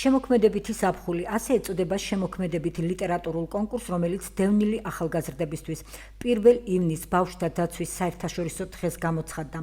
შემოქმედებითი ზაფხული ასე ეწოდება შემოქმედებითი ლიტერატურულ კონკურსს, რომელიც დევნილი ახალგაზრდებისთვის 1 ივნისს ბავშვთა დაცვის საერთაშორისო დღეს გამოცხადდა.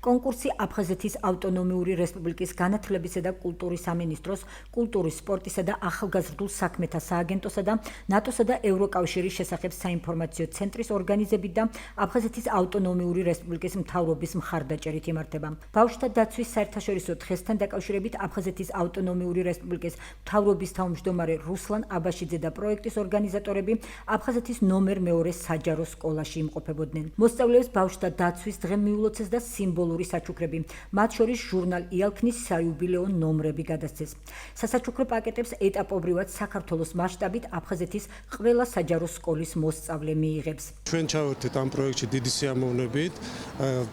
კონკურსი აფხაზეთის ავტონომიური რესპუბლიკის განათლებისა და კულტურის სამინისტროს, კულტურის, სპორტისა და ახალგაზრდულ საქმეთა სააგენტოსა და ნატოსა და ევროკავშირის შესახებ საინფორმაციო ცენტრის ორგანიზებით და აფხაზეთის ავტონომიური რესპუბლიკის მთავრობის მხარდაჭერით იმართება. ბავშვთა დაცვის საერთაშორისო დღესთან დაკავშირებით აფხაზეთის ავტონომიური რესპუბლიკის მთავრობის თავმჯდომარე რუსლან აბაშიძე და პროექტის ორგანიზატორები აფხაზეთის ნომერ 2 საჯარო სკოლაში იმყოფებოდნენ. მოსწავლეებს ბავშვთა დაცვის დღე მიულოცეს და სიმბოლური საჩუქრები, მათ შორის ჟურნალ იალქნის საიუბილეო ნომრები გადასცეს. სასაჩუქრო პაკეტებს ეტაპობრივად საქართველოს მასშტაბით აფხაზეთის ყველა საჯარო სკოლის მოსწავლე მიიღებს. ჩვენ ჩავერთეთ ამ პროექტში დიდი სიამოვნებით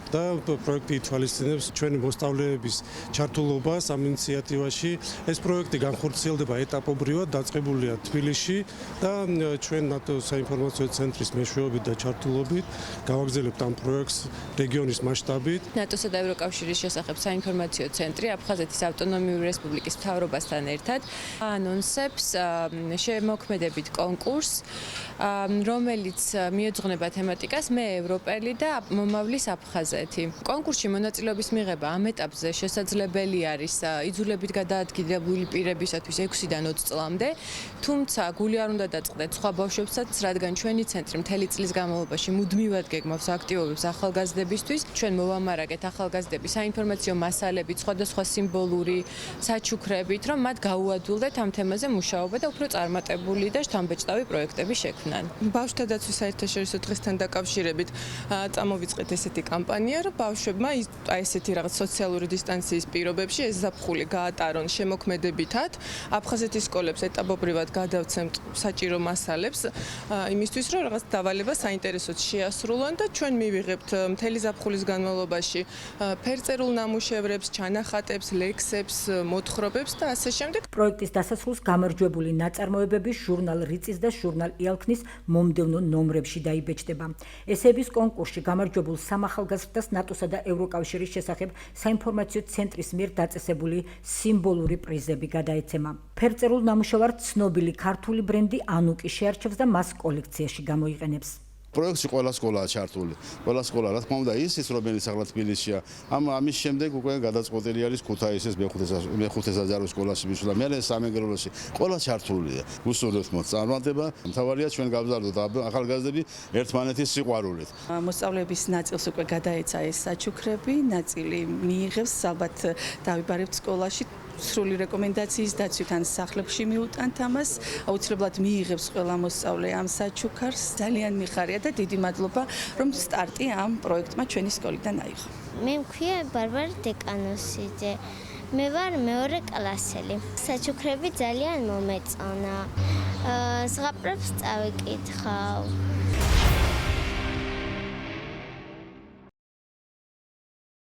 და პროექტი ითვალისწინებს ჩვენი მოსწავლეების ჩართულობას ამ ინიციატივაში. ეს პროექტი განხორციელდება ეტაპობრივად, დაწყებულია თბილისში და ჩვენ ნატოს საინფორმაციო ცენტრის მეშვეობით და ჩართულობით გავაგრძელებთ ამ პროექტს რეგიონის მასშტაბით. ნატოსა და ევროკავშირის შესახებ საინფორმაციო ცენტრი აფხაზეთის ავტონომიური რესპუბლიკის მთავრობასთან ერთად ანონსებს შემოქმედებით კონკურსს, რომელიც მიეძღვნება თემატიკას მე ევროპელი და მომავლის აფხაზეთი. კონკურსში მონაწილეობის მიღება ამ ეტაპზე შესაძლებელი არის იძულებით გადაადგილებული პირებისათვის 6-დან 20 წლამდე, თუმცა გული არ უნდა დაწყდეთ სხვა ბავშვებსაც, რადგან ჩვენი ცენტრი მთელი წლის განმავლობაში მუდმივად გეგმავს აქტივობებს ახალგაზრდებისთვის. ჩვენ მოვამარაგეთ ახალგაზრდების საინფორმაციო მასალებით, სხვადასხვა სიმბოლური საჩუქრებით, რომ მათ გაუადვილდეთ ამ თემაზე მუშაობა და უფრო წარმატებული და შთამბეჭდავი პროექტები შექმნან. ბავშვთა დაცვის საერთაშორისო დღესთან დაკავშირებით წამოვიწყეთ ესეთი კამპანია, რომ ბავშვებმა ესეთი რაღაც სოციალური დისტანციის პირობებში ეს ზაფხული გაატარონ შემოქმედებითად. აფხაზეთის სკოლებს ეტაპობრივად გადავცემთ საჭირო მასალებს იმისთვის, რომ რაღაც დავალება საინტერესოდ შეასრულონ და ჩვენ მივიღებთ მთელი ზაფხულის განმავლობაში ფერწერულ ნამუშევრებს, ჩანახატებს, ლექსებს, მოთხრობებს და ასე შემდეგ. პროექტის დასასრულს გამარჯვებული ნაწარმოებები ჟურნალ რიწის და ჟურნალ იალქნის მომდევნო ნომრებში დაიბეჭდება. ესების კონკურსში გამარჯვებულ სამ ახალგაზრდას ნატოსა და ევროკავშირის შესახებ საინფორმაციო ცენტრის მიერ დაწესებული სიმბოლური პრიზები გადაეცემა. ფერწერულ ნამუშევარს ცნობილი ქართული ბრენდი ანუკი შეარჩევს და მას კოლექციაში გამოიყენებს. პროექტში ყველა სკოლაა ჩართული. ყველა სკოლა, რა თქმა უნდა, ის რომელიც ახლა თბილისშია. ამის შემდეგ უკვე გადაწყვეტილი არის ქუთაისის მეხუთე საჯარო სკოლაში მისვლა. მე სამეგრელოში ყველა ჩართულია. უსურვებთ მოწ წარმატება. მთავარია ჩვენ გავზარდოთ ახალგაზრდები ერთმანეთის სიყვარულით. მოსწავლეების ნაწილს უკვე გადაეცა ეს საჩუქრები, ნაწილი მიიღებს, ალბათ დავიბარებთ სკოლაში. სრული რეკომენდაციის დაცვით ან სახლებში მიუტანთ ამას, აუცილებლად მიიღებს ყველა მოსწავლე ამ საჩუქარს. ძალიან მიხარია და დიდი მადლობა, რომ სტარტი ამ პროექტმა ჩვენი სკოლიდან აიღო. მე მქვია ბარბარა დეკანოსიძე. მე ვარ მეორე კლასელი. საჩუქრები ძალიან მომეწონა. ზღაპრებს წავიკითხავ.